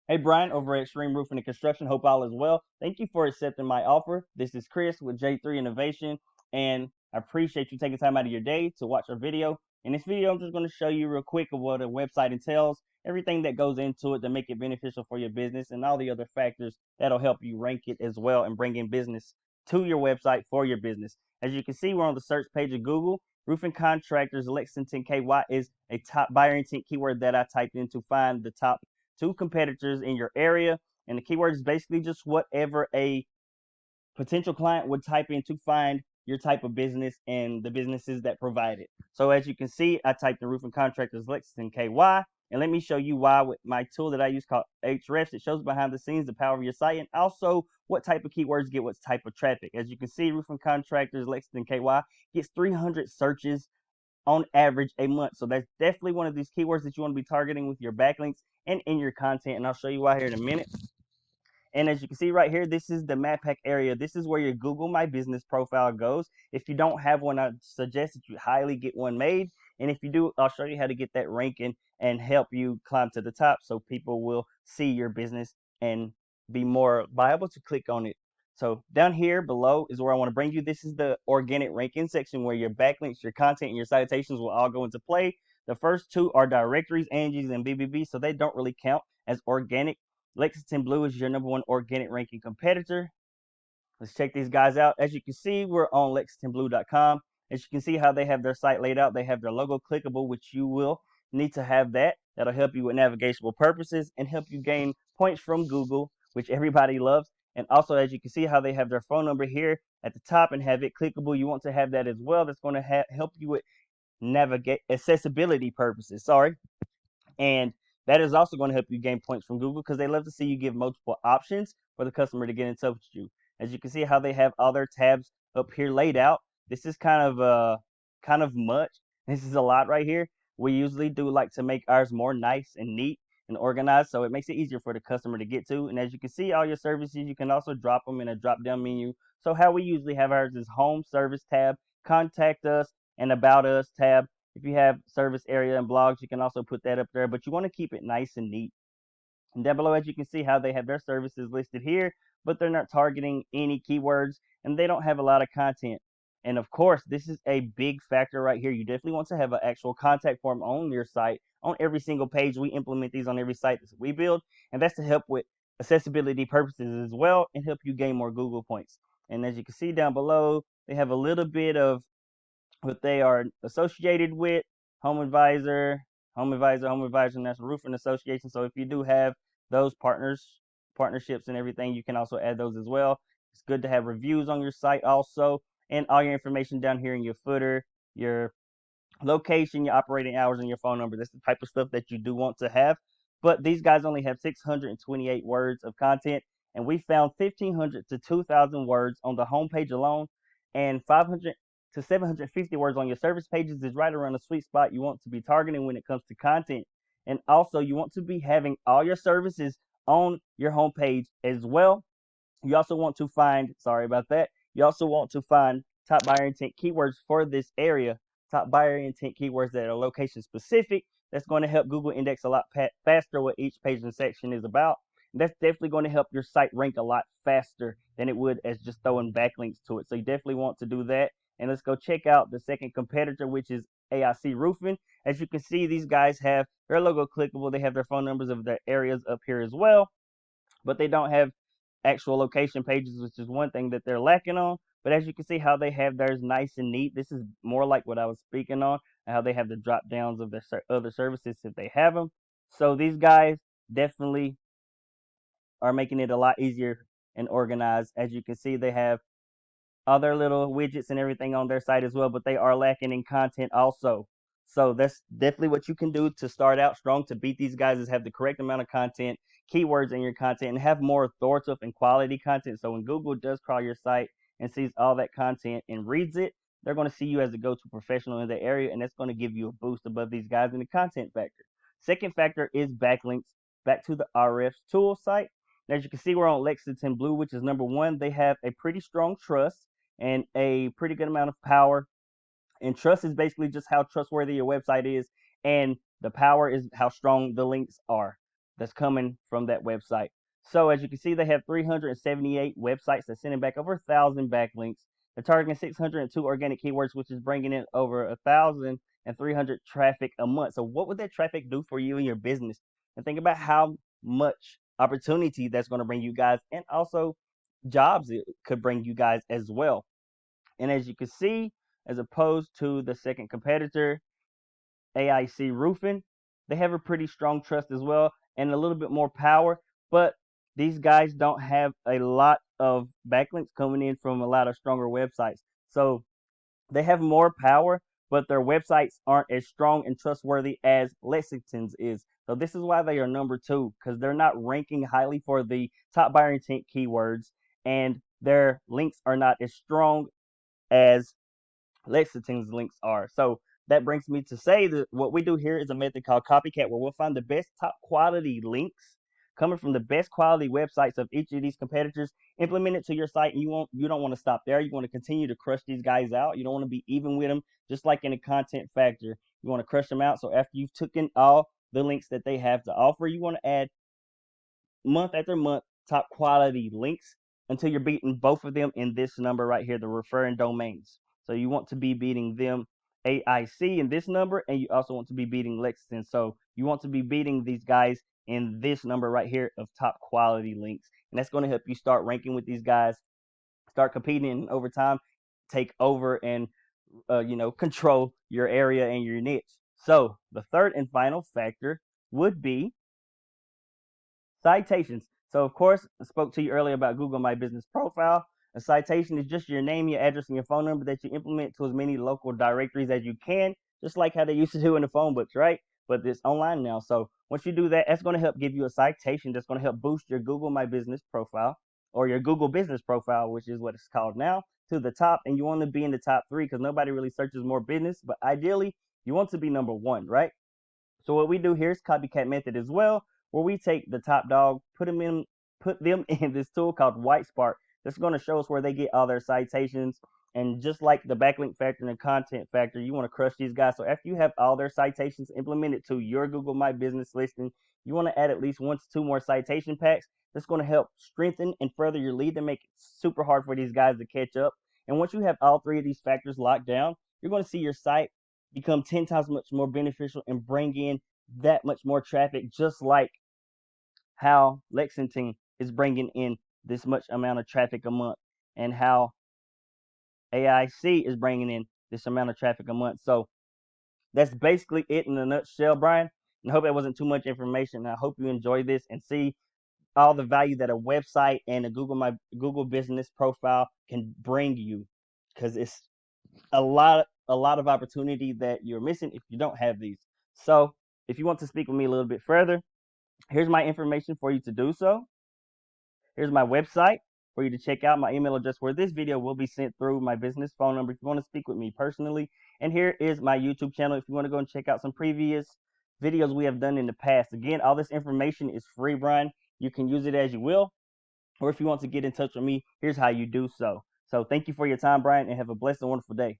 Hey Brian over at Xtreme Roofing and Construction. Hope all is well. Thank you for accepting my offer. This is Chris with J3 Innovation, and I appreciate you taking time out of your day to watch our video. In this video, I'm just going to show you real quick of what a website entails, everything that goes into it to make it beneficial for your business, and all the other factors that'll help you rank it as well and bring in business to your website for your business. As you can see, we're on the search page of Google. Roofing contractors Lexington KY is a top buyer intent keyword that I typed in to find the top two competitors in your area. And the keyword is basically just whatever a potential client would type in to find your type of business and the businesses that provide it. So as you can see, I typed in roofing contractors Lexington KY, and let me show you why with my tool that I use called Hrefs. It shows behind the scenes the power of your site and also what type of keywords get what type of traffic. As you can see, roofing contractors Lexington KY gets 300 searches on average a month. So that's definitely one of these keywords that you want to be targeting with your backlinks and in your content. And I'll show you why here in a minute. And as you can see right here, this is the map pack area. This is where your Google My Business profile goes. If you don't have one, I suggest that you highly get one made. And if you do, I'll show you how to get that ranking and help you climb to the top so people will see your business and be more liable to click on it. So down here below is where I want to bring you. This is the organic ranking section where your backlinks, your content, and your citations will all go into play. The first two are directories, Angie's and BBB, so they don't really count as organic. Lexington Blue is your number one organic ranking competitor. Let's check these guys out. As you can see, we're on lexingtonblue.com. As you can see how they have their site laid out, they have their logo clickable, which you will need to have that. That'll help you with navigational purposes and help you gain points from Google, which everybody loves. And also, as you can see how they have their phone number here at the top and have it clickable, you want to have that as well. That's going to help you with navigate accessibility purposes. Sorry. And that is also going to help you gain points from Google because they love to see you give multiple options for the customer to get in touch with you. As you can see how they have all their tabs up here laid out. This is kind of much. This is a lot right here. We usually do like to make ours more nice and neat and organized, so it makes it easier for the customer to get to. And as you can see, all your services, you can also drop them in a drop down menu. So how we usually have ours is home service tab, contact us, and about us tab. If you have service area and blogs, you can also put that up there, but you want to keep it nice and neat. And down below, as you can see how they have their services listed here, but they're not targeting any keywords and they don't have a lot of content. And of course, this is a big factor right here. You definitely want to have an actual contact form on your site, on every single page. We implement these on every site that we build, and that's to help with accessibility purposes as well and help you gain more Google points. And as you can see down below, they have a little bit of what they are associated with: home advisor, home advisor, National Roofing Association. So if you do have those partnerships and everything, you can also add those as well. It's good to have reviews on your site also, and all your information down here in your footer, your location, your operating hours, and your phone number. That's the type of stuff that you do want to have. But these guys only have 628 words of content, and we found 1,500 to 2,000 words on the homepage alone, and 500 to 750 words on your service pages is right around the sweet spot you want to be targeting when it comes to content. And also, you want to be having all your services on your homepage as well. You also want to find, sorry about that, you also want to find top buyer intent keywords for this area, top buyer intent keywords that are location specific. That's going to help Google index a lot faster what each page and section is about. And that's definitely going to help your site rank a lot faster than it would as just throwing backlinks to it. So you definitely want to do that. And let's go check out the second competitor, which is AIC Roofing. As you can see, these guys have their logo clickable. They have their phone numbers of their areas up here as well, but they don't have actual location pages, which is one thing that they're lacking on. But as you can see how they have theirs nice and neat, this is more like what I was speaking on, how they have the drop downs of their other services if they have them. So these guys definitely are making it a lot easier and organized. As you can see, they have all their little widgets and everything on their site as well, but they are lacking in content also. So that's definitely what you can do to start out strong to beat these guys is have the correct amount of content, keywords in your content, and have more authoritative and quality content. So when Google does crawl your site and sees all that content and reads it, they're going to see you as a go-to professional in the area, and that's going to give you a boost above these guys in the content factor. Second factor is backlinks back to the RF's tool site. And as you can see, we're on Lexington Blue, which is number one. They have a pretty strong trust and a pretty good amount of power. And trust is basically just how trustworthy your website is, and the power is how strong the links are. that's coming from that website. So as you can see, they have 378 websites that's sending back over 1,000 backlinks. They're targeting 602 organic keywords, which is bringing in over 1,300 traffic a month. So what would that traffic do for you and your business? And think about how much opportunity that's going to bring you guys, and also jobs it could bring you guys as well. And as you can see, as opposed to the second competitor, AIC Roofing, they have a pretty strong trust as well and a little bit more power, but these guys don't have a lot of backlinks coming in from a lot of stronger websites. So they have more power, but their websites aren't as strong and trustworthy as Lexington's is. So this is why they are number 2, because they're not ranking highly for the top buyer intent keywords, and their links are not as strong as Lexington's links are. So that brings me to say that what we do here is a method called copycat, where we'll find the best top quality links coming from the best quality websites of each of these competitors, implement it to your site, and you don't want to stop there. You want to continue to crush these guys out. You don't want to be even with them, just like in a content factor. You want to crush them out. So after you've taken all the links that they have to offer, you want to add month after month top quality links until you're beating both of them in this number right here, the referring domains. So you want to be beating them AIC in this number, and you also want to be beating Lexington. So you want to be beating these guys in this number right here of top quality links. And that's going to help you start ranking with these guys, start competing over time, take over and control your area and your niche. So the third and final factor would be citations. So, of course, I spoke to you earlier about Google My Business Profile. A citation is just your name, your address, and your phone number that you implement to as many local directories as you can, just like how they used to do in the phone books, right? But it's online now. So once you do that, that's going to help give you a citation that's going to help boost your Google My Business Profile, or your Google Business Profile, which is what it's called now, to the top. And you want to be in the top 3 because nobody really searches more business. But ideally, you want to be number 1, right? So what we do here is copycat method as well, where we take the top dog, put them in this tool called White Spark. That's going to show us where they get all their citations. And just like the backlink factor and the content factor, you want to crush these guys. So after you have all their citations implemented to your Google My Business listing, you want to add at least 1 to 2 more citation packs. That's going to help strengthen and further your lead and make it super hard for these guys to catch up. And once you have all 3 of these factors locked down, you're going to see your site become 10 times much more beneficial and bring in that much more traffic, just like how Lexington is bringing in this much amount of traffic a month, and how AIC is bringing in this amount of traffic a month. So that's basically it in a nutshell, Brian. And I hope that wasn't too much information. I hope you enjoy this and see all the value that a website and a Google Business Profile can bring you, because it's a lot of opportunity that you're missing if you don't have these. So if you want to speak with me a little bit further, here's my information for you to do so. Here's my website for you to check out, my email address where this video will be sent through, my business phone number if you want to speak with me personally. And here is my YouTube channel if you want to go and check out some previous videos we have done in the past. Again, all this information is free, Brian. You can use it as you will. Or if you want to get in touch with me, here's how you do so. So thank you for your time, Brian, and have a blessed and wonderful day.